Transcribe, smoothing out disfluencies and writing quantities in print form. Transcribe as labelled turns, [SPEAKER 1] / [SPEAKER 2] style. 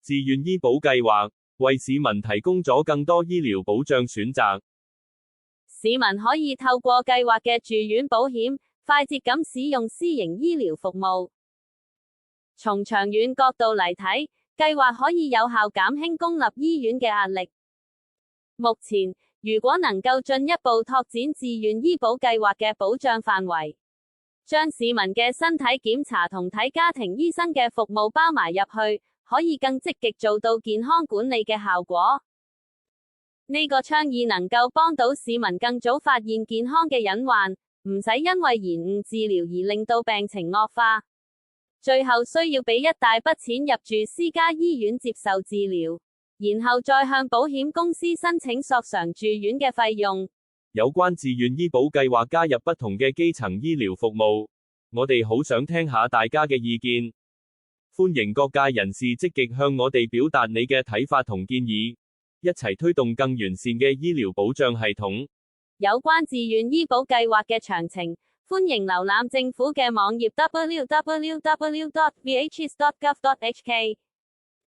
[SPEAKER 1] 自願醫保計劃為市民提供咗更多醫療保障選擇。
[SPEAKER 2] 市民可以透過計劃嘅住院保險，快捷咁使用私營醫療服務。從長遠角度嚟睇，計劃可以有效減輕公立醫院嘅壓力。目前，如果能夠進一步拓展自願醫保計劃嘅保障範圍，將市民嘅身體檢查同睇家庭醫生嘅服務包埋入去，可以更積極做到健康管理嘅效果。呢個倡議能夠幫到市民更早發現健康嘅隱患，唔使因為延誤治療而令到病情惡化，最後需要俾一大筆錢入住私家醫院接受治療，然後再向保險公司申請索償住院嘅費用。
[SPEAKER 1] 有關自願醫保計劃加入不同嘅基層醫療服務，我哋好想聽下大家嘅意見，歡迎各界人士積極向我哋表達你嘅睇法同建議，一齊推動更完善嘅醫療保障系統。
[SPEAKER 2] 有關自願醫保計劃嘅詳情，歡迎瀏覽政府嘅網頁 www.vhs.gov.hk。